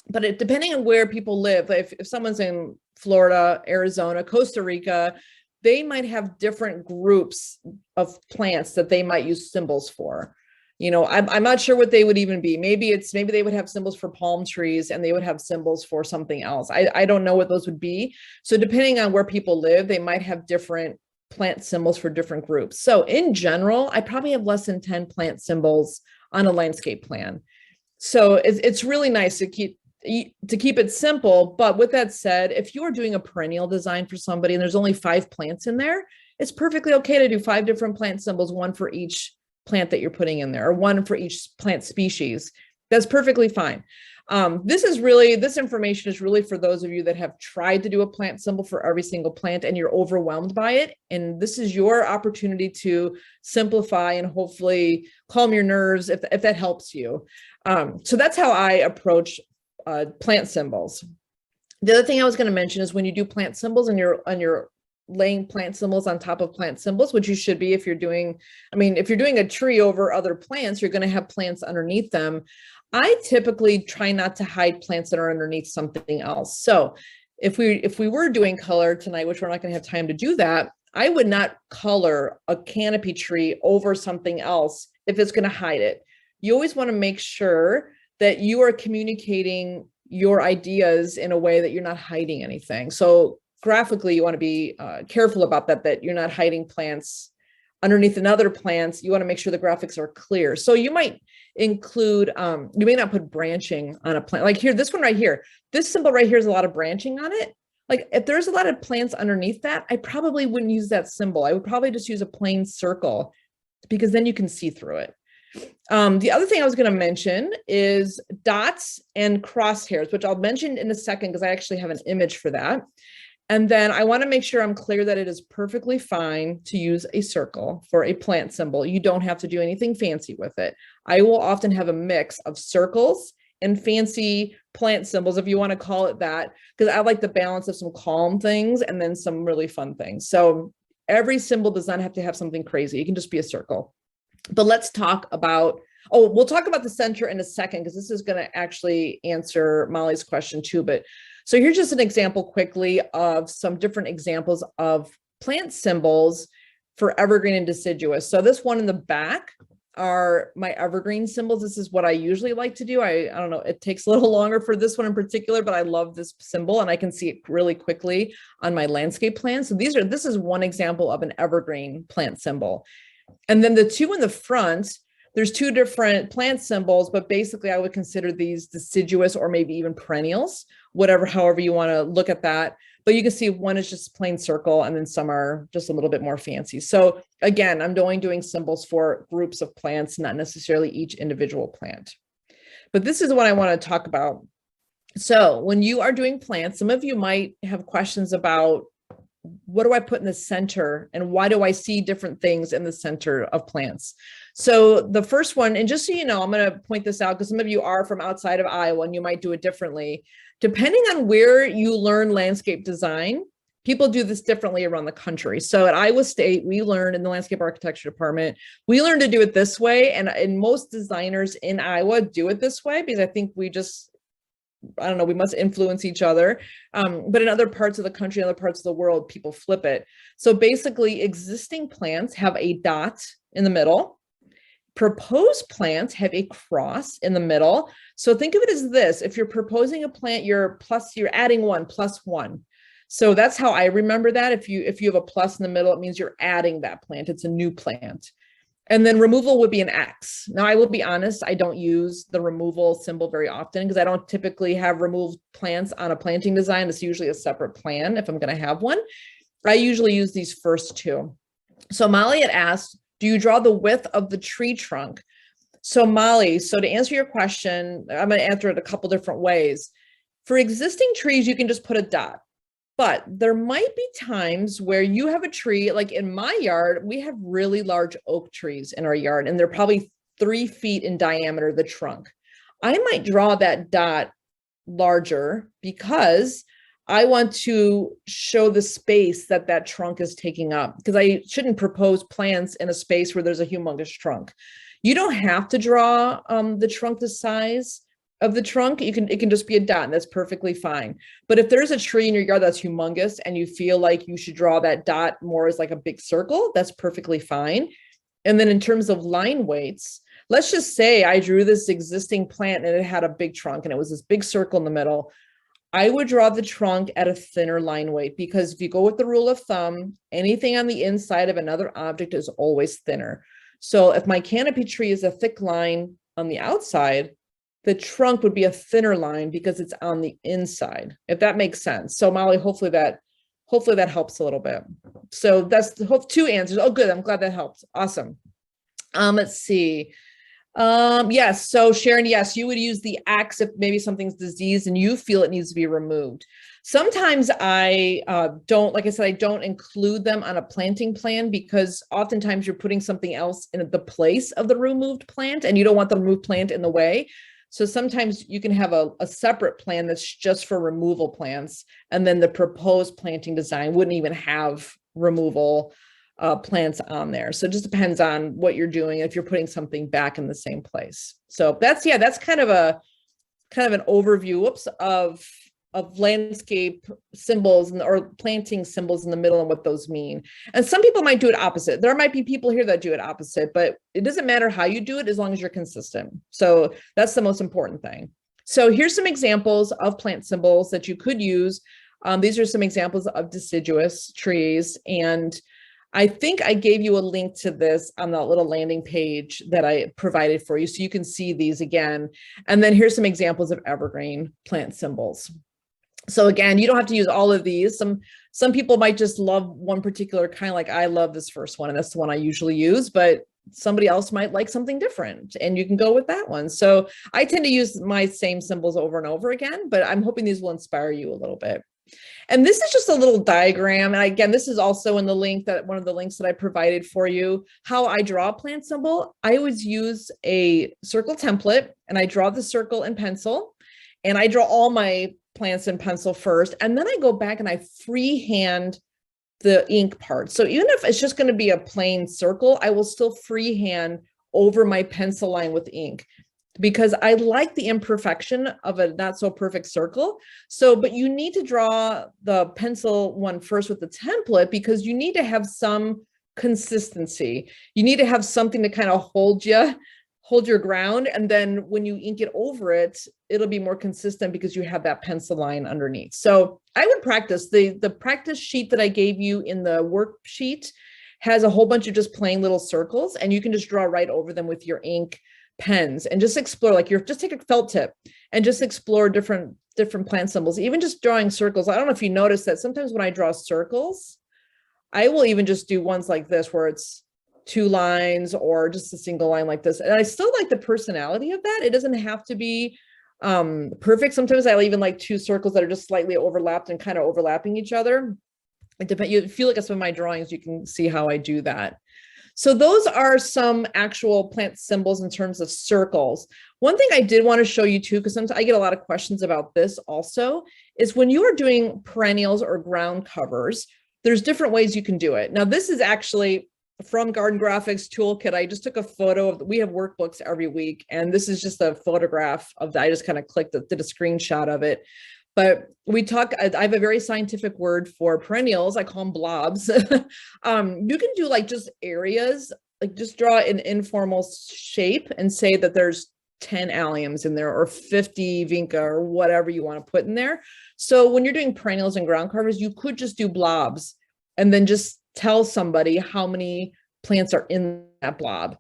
[SPEAKER 1] but depending on where people live, if someone's in Florida, Arizona, Costa Rica, they might have different groups of plants that they might use symbols for. You know, I'm not sure what they would even be. Maybe they would have symbols for palm trees and they would have symbols for something else. I don't know what those would be. So depending on where people live, they might have different plant symbols for different groups. So in general, I probably have less than 10 plant symbols on a landscape plan. So it's really nice to keep it simple. But with that said, if you're doing a perennial design for somebody and there's only 5 plants in there, it's perfectly okay to do 5 different plant symbols, one for each plant that you're putting in there, or one for each plant species. That's perfectly fine. This information is really for those of you that have tried to do a plant symbol for every single plant and you're overwhelmed by it. And this is your opportunity to simplify and hopefully calm your nerves if that helps you. So that's how I approach plant symbols. The other thing I was going to mention is when you do plant symbols and you're laying plant symbols on top of plant symbols, which you should be if you're doing a tree over other plants, you're going to have plants underneath them. I typically try not to hide plants that are underneath something else. So if we were doing color tonight, which we're not going to have time to do that, I would not color a canopy tree over something else if it's going to hide it. You always want to make sure that you are communicating your ideas in a way that you're not hiding anything. So graphically, you want to be careful about that you're not hiding plants underneath another plants. You want to make sure the graphics are clear. So you might include, you may not put branching on a plant. Like here, this one right here, this symbol right here is a lot of branching on it. Like if there's a lot of plants underneath that, I probably wouldn't use that symbol. I would probably just use a plain circle because then you can see through it. The other thing I was going to mention is dots and crosshairs, which I'll mention in a second because I actually have an image for that. And then I want to make sure I'm clear that it is perfectly fine to use a circle for a plant symbol. You don't have to do anything fancy with it. I will often have a mix of circles and fancy plant symbols, if you want to call it that, because I like the balance of some calm things and then some really fun things. So every symbol does not have to have something crazy. It can just be a circle. But let's talk about, oh, we'll talk about the center in a second, because this is going to actually answer Molly's question too. But so here's just an example quickly of some different examples of plant symbols for evergreen and deciduous. So this one in the back are my evergreen symbols. This is what I usually like to do. I don't know, it takes a little longer for this one in particular, but I love this symbol and I can see it really quickly on my landscape plan. So this is one example of an evergreen plant symbol. And then the two in the front, there's two different plant symbols, but basically I would consider these deciduous or maybe even perennials, however you want to look at that. But you can see one is just plain circle and then some are just a little bit more fancy. So again, I'm only doing symbols for groups of plants, not necessarily each individual plant. But this is what I want to talk about. So when you are doing plants, some of you might have questions about, what do I put in the center and why do I see different things in the center of plants? So the first one, and just so you know, I'm going to point this out because some of you are from outside of Iowa and you might do it differently. Depending on where you learn landscape design, people do this differently around the country. So at Iowa State, we learned in the landscape architecture department, we learned to do it this way. And most designers in Iowa do it this way because I think we just, I don't know, we must influence each other. But in other parts of the country, other parts of the world, people flip it. So basically existing plants have a dot in the middle. Proposed plants have a cross in the middle. So think of it as this: if you're proposing a plant, you're adding one plus one. So that's how I remember that. If you have a plus in the middle, it means you're adding that plant. It's a new plant. And then removal would be an X. Now, I will be honest, I don't use the removal symbol very often because I don't typically have removed plants on a planting design. It's usually a separate plan if I'm going to have one. I usually use these first two. So Molly had asked, do you draw the width of the tree trunk? So Molly, so to answer your question, I'm going to answer it a couple different ways. For existing trees, you can just put a dot. But there might be times where you have a tree, like in my yard, we have really large oak trees in our yard, and they're probably 3 feet in diameter, the trunk. I might draw that dot larger because I want to show the space that that trunk is taking up, because I shouldn't propose plants in a space where there's a humongous trunk. You don't have to draw the trunk the size of the trunk. It can just be a dot, and that's perfectly fine. But if there's a tree in your yard that's humongous and you feel like you should draw that dot more as like a big circle, that's perfectly fine. And then in terms of line weights, let's just say I drew this existing plant and it had a big trunk and it was this big circle in the middle. I would draw the trunk at a thinner line weight, because if you go with the rule of thumb, anything on the inside of another object is always thinner. So if my canopy tree is a thick line on the outside, the trunk would be a thinner line because it's on the inside, if that makes sense. So Molly, hopefully that helps a little bit. So that's the 2 answers. Oh, good. I'm glad that helped. Awesome. Let's see. Yes. So Sharon, yes, you would use the X if maybe something's diseased and you feel it needs to be removed. Sometimes I don't, like I said, I don't include them on a planting plan because oftentimes you're putting something else in the place of the removed plant and you don't want the removed plant in the way. So sometimes you can have a separate plan that's just for removal plants, and then the proposed planting design wouldn't even have removal plants on there. So it just depends on what you're doing, if you're putting something back in the same place. So that's kind of an overview of landscape symbols or planting symbols in the middle and what those mean. And some people might do it opposite. There might be people here that do it opposite, but it doesn't matter how you do it as long as you're consistent. So that's the most important thing. So here's some examples of plant symbols that you could use. These are some examples of deciduous trees. And I think I gave you a link to this on the little landing page that I provided for you, so you can see these again. And then here's some examples of evergreen plant symbols. So again, you don't have to use all of these. Some people might just love one particular kind, like I love this first one, and that's the one I usually use, but somebody else might like something different and you can go with that one. So I tend to use my same symbols over and over again, but I'm hoping these will inspire you a little bit. And this is just a little diagram. And again, this is also in the link, that one of the links that I provided for you, how I draw a plant symbol. I always use a circle template and I draw the circle in pencil, and I draw all my plants in pencil first. And then I go back and I freehand the ink part. So even if it's just going to be a plain circle, I will still freehand over my pencil line with ink, because I like the imperfection of a not so perfect circle. So, but you need to draw the pencil one first with the template, because you need to have some consistency. You need to have something to kind of hold your ground. And then when you ink it over it, it'll be more consistent because you have that pencil line underneath. So I would practice. The practice sheet that I gave you in the worksheet has a whole bunch of just plain little circles, and you can just draw right over them with your ink pens and just explore, like just take a felt tip and just explore different plant symbols, even just drawing circles. I don't know if you notice that sometimes when I draw circles, I will even just do ones like this where it's 2 lines or just a single line like this. And I still like the personality of that. It doesn't have to be perfect. Sometimes I'll even like 2 circles that are just slightly overlapped and kind of overlapping each other. It depends. You feel like some of my drawings, you can see how I do that. So those are some actual plant symbols in terms of circles. One thing I did want to show you too, because sometimes I get a lot of questions about this also, is when you are doing perennials or ground covers, there's different ways you can do it. Now, this is actually from Garden Graphics Toolkit. I just took a photo of, we have workbooks every week, and this is just a photograph of that. I just kind of did a screenshot of it. But I have a very scientific word for perennials. I call them blobs. You can do like just areas, like just draw an informal shape and say that there's 10 alliums in there or 50 vinca or whatever you want to put in there. So when you're doing perennials and ground covers, you could just do blobs and then just tell somebody how many plants are in that blob.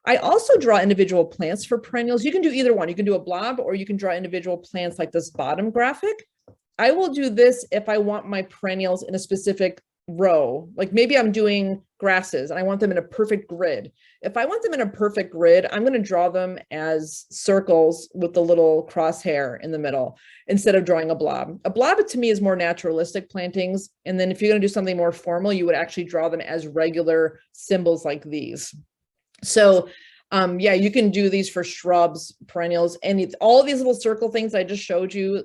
[SPEAKER 1] I also draw individual plants for perennials. You can do either one. You can do a blob or you can draw individual plants like this bottom graphic. I will do this if I want my perennials in a specific row. Like maybe I'm doing grasses and I want them in a perfect grid. If I want them in a perfect grid, I'm going to draw them as circles with the little crosshair in the middle instead of drawing a blob. A blob to me is more naturalistic plantings. And then if you're going to do something more formal, you would actually draw them as regular symbols like these. So yeah, you can do these for shrubs, perennials, and all of these little circle things I just showed you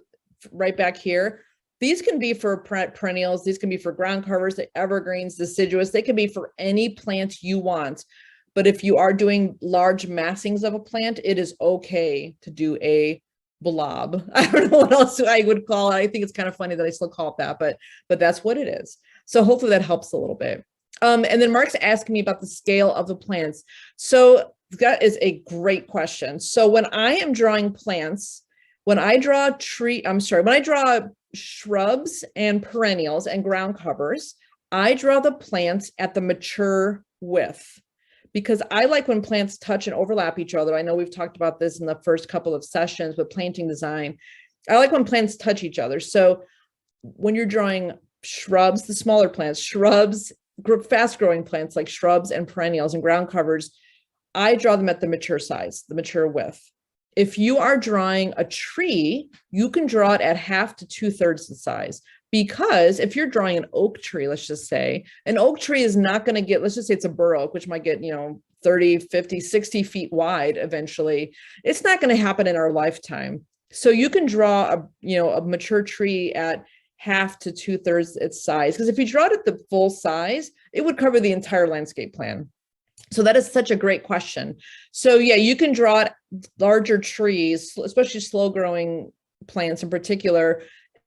[SPEAKER 1] right back here. These can be for perennials. These can be for ground covers, the evergreens, deciduous. They can be for any plant you want. But if you are doing large massings of a plant, it is okay to do a blob. I don't know what else I would call it. I think it's kind of funny that I still call it that, but that's what it is. So hopefully that helps a little bit. And then Mark's asking me about the scale of the plants. So that is a great question. So when I am drawing plants, when I draw when I draw shrubs and perennials and ground covers, I draw the plants at the mature width, because I like when plants touch and overlap each other. I know we've talked about this in the first couple of sessions with planting design. I like when plants touch each other. So when you're drawing shrubs, the smaller plants, shrubs, fast growing plants like shrubs and perennials and ground covers, I draw them at the mature size, the mature width. If you are drawing a tree, you can draw it at 1/2 to 2/3 the size, because if you're drawing an oak tree, let's just say, an oak tree is not going to get, let's just say it's a bur oak, which might get, 30, 50, 60 feet wide eventually. It's not going to happen in our lifetime. So you can draw a mature tree at 1/2 to 2/3 its size, because if you draw it at the full size, it would cover the entire landscape plan. So that is such a great question. So yeah, you can draw larger trees, especially slow growing plants in particular,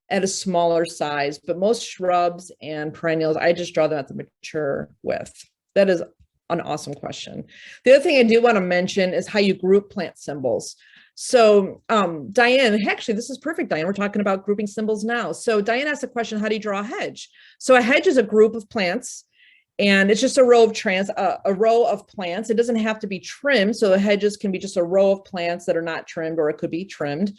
[SPEAKER 1] at a smaller size, but most shrubs and perennials, I just draw them at the mature width. That is an awesome question. The other thing I do want to mention is how you group plant symbols. So Diane, actually, this is perfect, Diane. We're talking about grouping symbols now. So Diane asked a question, how do you draw a hedge? So a hedge is a group of plants, and it's just a row of plants. It doesn't have to be trimmed. So the hedges can be just a row of plants that are not trimmed, or it could be trimmed.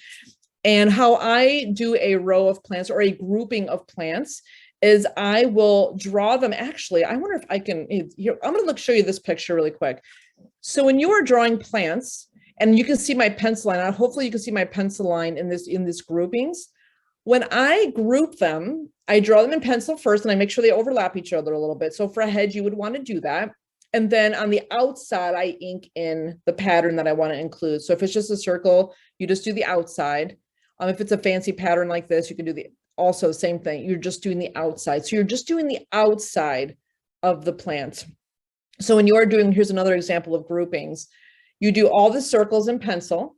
[SPEAKER 1] And how I do a row of plants or a grouping of plants is I will draw them. Actually, I wonder if I can, I'm going to show you this picture really quick. So when you are drawing plants, and you can see my pencil line, hopefully you can see my pencil line in this groupings. When I group them, I draw them in pencil first, and I make sure they overlap each other a little bit. So for a hedge, you would want to do that. And then on the outside, I ink in the pattern that I want to include. So if it's just a circle, you just do the outside. If it's a fancy pattern like this, you can do also same thing. You're just doing the outside. So you're just doing the outside of the plant. So when you are doing, here's another example of groupings. You do all the circles in pencil.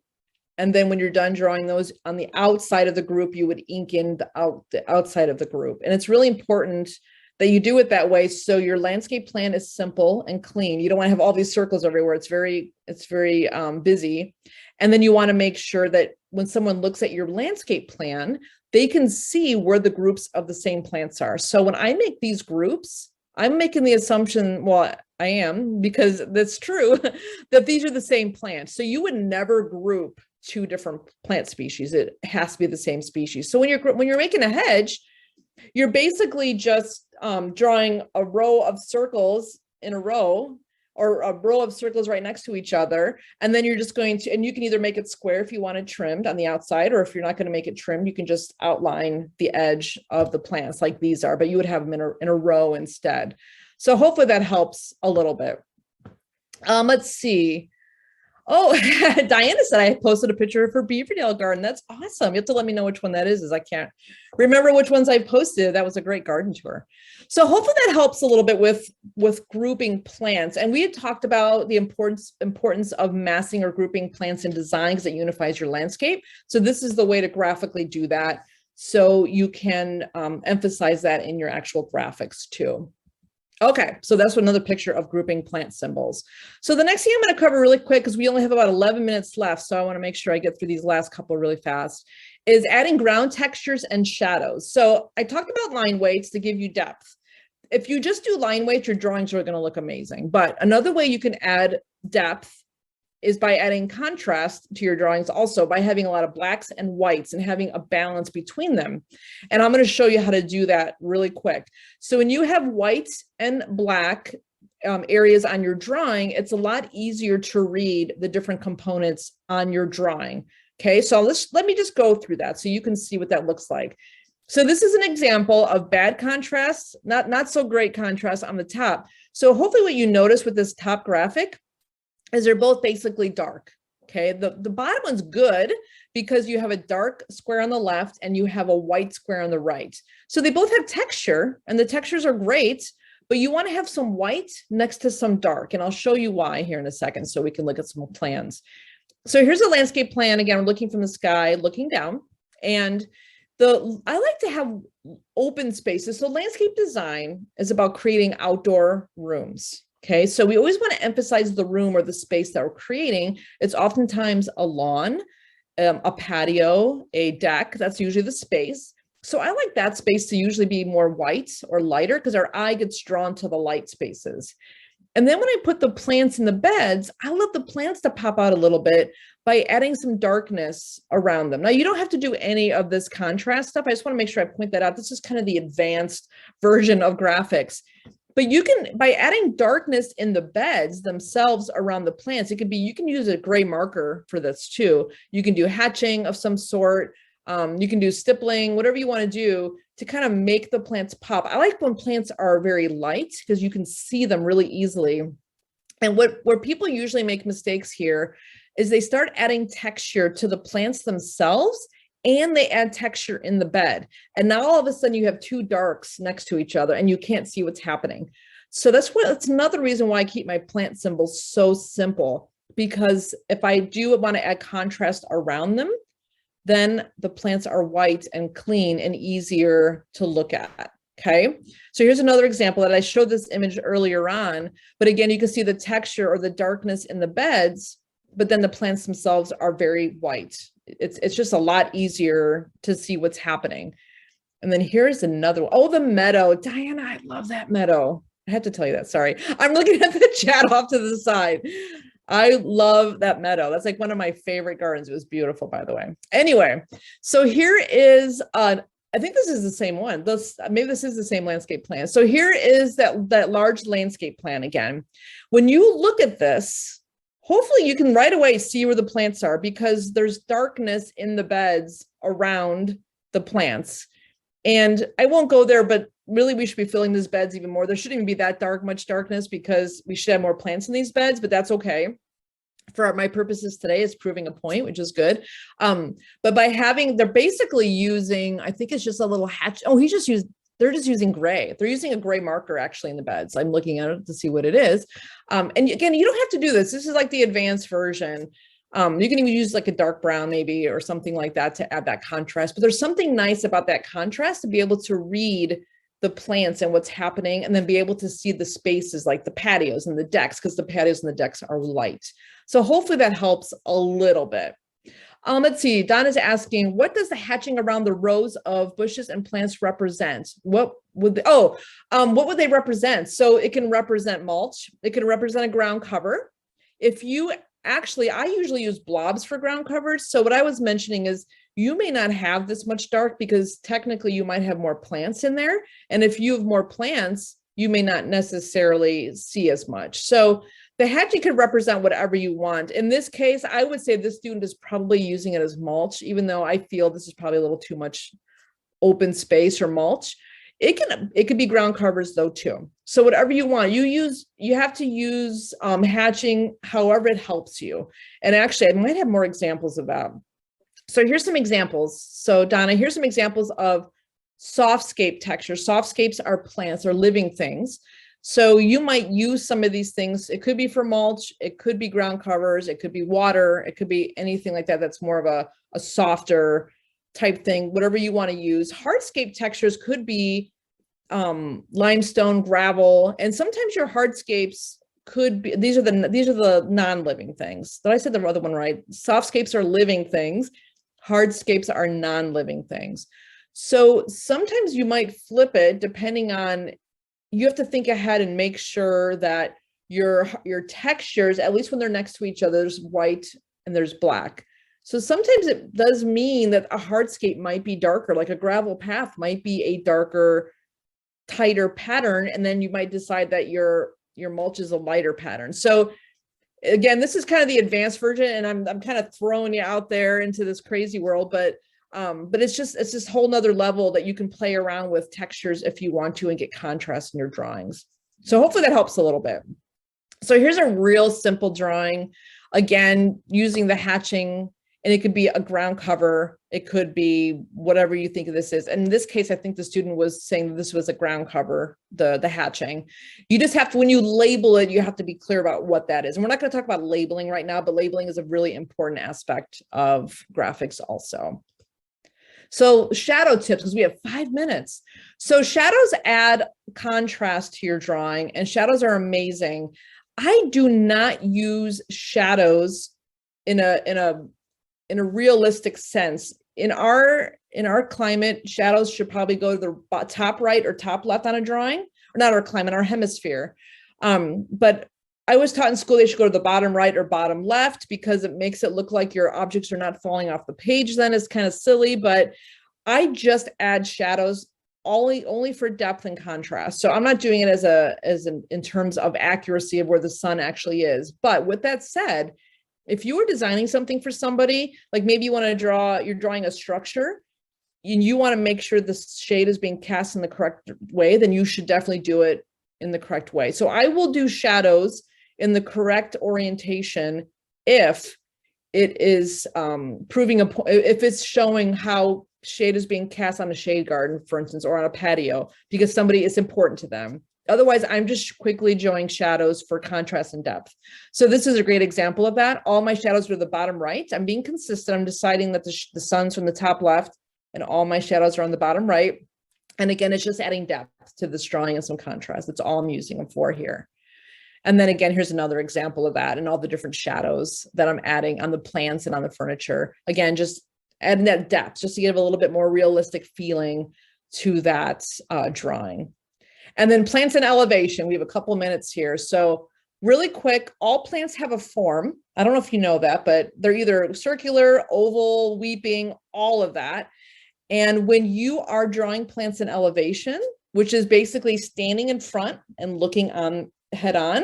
[SPEAKER 1] And then when you're done drawing those on the outside of the group, you would ink in the outside of the group. And it's really important that you do it that way. So your landscape plan is simple and clean. You don't want to have all these circles everywhere. It's very busy. And then you want to make sure that when someone looks at your landscape plan, they can see where the groups of the same plants are. So when I make these groups, I'm making the assumption, well, I am, because that's true, that these are the same plants. So you would never group two different plant species. It has to be the same species. So when you're making a hedge, you're basically just drawing a row of circles in a row, or a row of circles right next to each other. And then you're just going to, and you can either make it square if you want it trimmed on the outside, or if you're not going to make it trimmed, you can just outline the edge of the plants like these are, but you would have them in a row instead. So hopefully that helps a little bit. Let's see. Oh, Diana said I posted a picture of her Beaverdale garden. That's awesome. You have to let me know which one that is, as I can't remember which ones I posted. That was a great garden tour. So hopefully that helps a little bit with grouping plants. And we had talked about the importance of massing or grouping plants in design because it unifies your landscape. So this is the way to graphically do that. So you can emphasize that in your actual graphics too. Okay, so that's another picture of grouping plant symbols. So the next thing I'm going to cover really quick, because we only have about 11 minutes left, so I want to make sure I get through these last couple really fast, is adding ground textures and shadows. So I talked about line weights to give you depth. If you just do line weights, your drawings are going to look amazing. But another way you can add depth is by adding contrast to your drawings, also by having a lot of blacks and whites and having a balance between them. And I'm going to show you how to do that really quick. So when you have white and black areas on your drawing, it's a lot easier to read the different components on your drawing. Okay, so let me just go through that so you can see what that looks like. So this is an example of bad contrast, not so great contrast on the top. So hopefully what you notice with this top graphic is they're both basically dark. Okay, the bottom one's good because you have a dark square on the left and you have a white square on the right. So they both have texture and the textures are great, but you want to have some white next to some dark. And I'll show you why here in a second so we can look at some plans. So here's a landscape plan. Again, we're looking from the sky, looking down. And I like to have open spaces. So landscape design is about creating outdoor rooms. Okay, so we always want to emphasize the room or the space that we're creating. It's oftentimes a lawn, a patio, a deck. That's usually the space. So I like that space to usually be more white or lighter because our eye gets drawn to the light spaces. And then when I put the plants in the beds, I love the plants to pop out a little bit by adding some darkness around them. Now, you don't have to do any of this contrast stuff. I just want to make sure I point that out. This is kind of the advanced version of graphics. But you can, by adding darkness in the beds themselves around the plants, it could be, you can use a gray marker for this too. You can do hatching of some sort. You can do stippling, whatever you want to do to kind of make the plants pop. I like when plants are very light because you can see them really easily. And where people usually make mistakes here is they start adding texture to the plants themselves and they add texture in the bed. And now all of a sudden you have two darks next to each other and you can't see what's happening. So that's another reason why I keep my plant symbols so simple, because if I do want to add contrast around them, then the plants are white and clean and easier to look at. Okay, so here's another example that I showed this image earlier on, but again, you can see the texture or the darkness in the beds, but then the plants themselves are very white. It's just a lot easier to see what's happening. And then here's another one. Oh, the meadow. Diana, I love that meadow. I had to tell you that. Sorry. I'm looking at the chat off to the side. I love that meadow. That's like one of my favorite gardens. It was beautiful, by the way. Anyway, so here is, I think this is the same one. Maybe this is the same landscape plan. So here is that large landscape plan again. When you look at this, hopefully you can right away see where the plants are because there's darkness in the beds around the plants. And I won't go there, but really we should be filling these beds even more. There shouldn't even be that much darkness because we should have more plants in these beds, but that's okay. For my purposes today, it's proving a point, which is good. But by they're basically using, I think it's just a little hatch. Oh, he just used they're just using gray. They're using a gray marker actually in the beds. I'm looking at it to see what it is. And again, you don't have to do this. This is like the advanced version. You can even use like a dark brown maybe or something like that to add that contrast. But there's something nice about that contrast to be able to read the plants and what's happening, and then be able to see the spaces like the patios and the decks, because the patios and the decks are light. So hopefully that helps a little bit. Let's see, Donna's asking, what does the hatching around the rows of bushes and plants represent? What would they represent? So it can represent mulch. It can represent a ground cover. If you actually, I usually use blobs for ground covers. So what I was mentioning is you may not have this much dark because technically you might have more plants in there. And if you have more plants, you may not necessarily see as much. So the hatching could represent whatever you want. In this case, I would say this student is probably using it as mulch, even though I feel this is probably a little too much open space or mulch. It could be ground covers though too. So whatever you want, you have to use hatching however it helps you. And actually, I might have more examples of that. So here's some examples. So Donna, here's some examples of softscape textures. Softscapes are plants or living things. So you might use some of these things. It could be for mulch, it could be ground covers, it could be water, it could be anything like that that's more of a softer type thing, whatever you want to use. Hardscape textures could be limestone, gravel, and sometimes your hardscapes could be, these are the non-living things. Did I say the other one right? Softscapes are living things. Hardscapes are non-living things. So sometimes you might flip it depending on, you have to think ahead and make sure that your textures, at least when they're next to each other, there's white and there's black. So sometimes it does mean that a hardscape might be darker, like a gravel path might be a darker, tighter pattern, and then you might decide that your mulch is a lighter pattern. So again, this is kind of the advanced version, and I'm kind of throwing you out there into this crazy world, but it's this whole nother level that you can play around with textures if you want to and get contrast in your drawings. So hopefully that helps a little bit. So here's a real simple drawing, again, using the hatching, and it could be a ground cover. It could be whatever you think this is. And in this case, I think the student was saying that this was a ground cover, the hatching. You just have to, when you label it, you have to be clear about what that is. And we're not going to talk about labeling right now, but labeling is a really important aspect of graphics also. So shadow tips, because we have 5 minutes. So shadows add contrast to your drawing, and shadows are amazing. I do not use shadows in a realistic sense. In our climate, shadows should probably go to the top right or top left on a drawing, or not our climate, our hemisphere. But I was taught in school they should go to the bottom right or bottom left because it makes it look like your objects are not falling off the page. Then it's kind of silly, but I just add shadows only for depth and contrast. So I'm not doing it in terms of accuracy of where the sun actually is. But with that said, if you were designing something for somebody, like maybe you want to you're drawing a structure and you want to make sure the shade is being cast in the correct way, then you should definitely do it in the correct way. So I will do shadows in the correct orientation if it is if it's showing how shade is being cast on a shade garden, for instance, or on a patio, because it's important to them. Otherwise, I'm just quickly drawing shadows for contrast and depth. So this is a great example of that. All my shadows are the bottom right. I'm being consistent. I'm deciding that the sun's from the top left and all my shadows are on the bottom right. And again, it's just adding depth to this drawing and some contrast. That's all I'm using them for here. And then again, here's another example of that and all the different shadows that I'm adding on the plants and on the furniture. Again, just adding that depth just to give a little bit more realistic feeling to that drawing. And then plants and elevation, we have a couple of minutes here. So really quick, all plants have a form. I don't know if you know that, but they're either circular, oval, weeping, all of that. And when you are drawing plants in elevation, which is basically standing in front and looking on head on,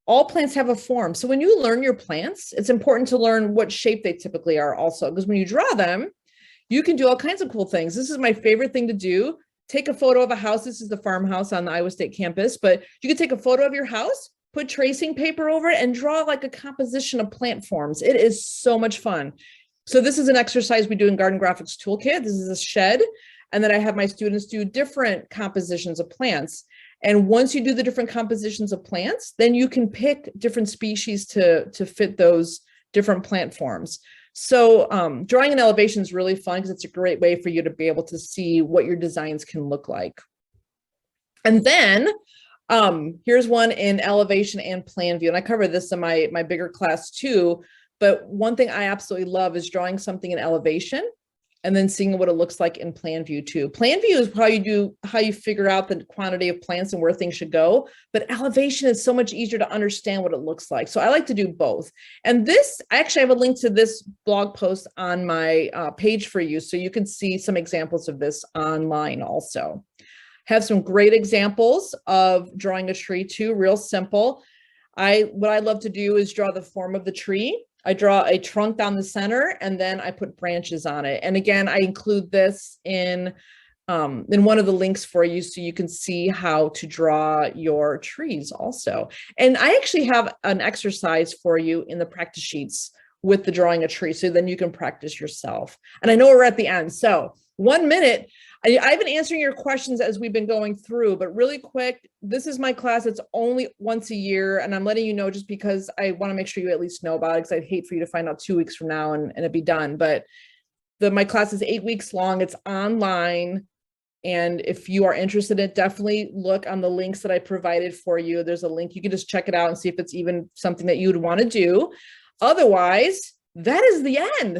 [SPEAKER 1] all plants have a form. So when you learn your plants, it's important to learn what shape they typically are also, because when you draw them, you can do all kinds of cool things. This is my favorite thing to do. Take a photo of a house. This is the farmhouse on the Iowa State campus, but you can take a photo of your house, put tracing paper over it, and draw like a composition of plant forms. It is so much fun. So this is an exercise we do in Garden Graphics Toolkit. This is a shed. And then I have my students do different compositions of plants. And once you do the different compositions of plants, then you can pick different species to fit those different plant forms. So drawing an elevation is really fun because it's a great way for you to be able to see what your designs can look like. And then here's one in elevation and plan view. And I cover this in my bigger class too. But one thing I absolutely love is drawing something in elevation and then seeing what it looks like in plan view too. Plan view is how you figure out the quantity of plants and where things should go. But elevation is so much easier to understand what it looks like. So I like to do both. And this, I actually have a link to this blog post on my page for you. So you can see some examples of this online also. Have some great examples of drawing a tree too, real simple. What I love to do is draw the form of the tree. I draw a trunk down the center and then I put branches on it. And again, I include this in one of the links for you so you can see how to draw your trees also. And I actually have an exercise for you in the practice sheets with the drawing a tree, so then you can practice yourself. And I know we're at the end, so 1 minute. I've been answering your questions as we've been going through, but really quick, this is my class. It's only once a year, and I'm letting you know just because I want to make sure you at least know about it, because I'd hate for you to find out 2 weeks from now and it'd be done. But my class is 8 weeks long. It's online. And if you are interested in it, definitely look on the links that I provided for you. There's a link. You can just check it out and see if it's even something that you would want to do. Otherwise, that is the end.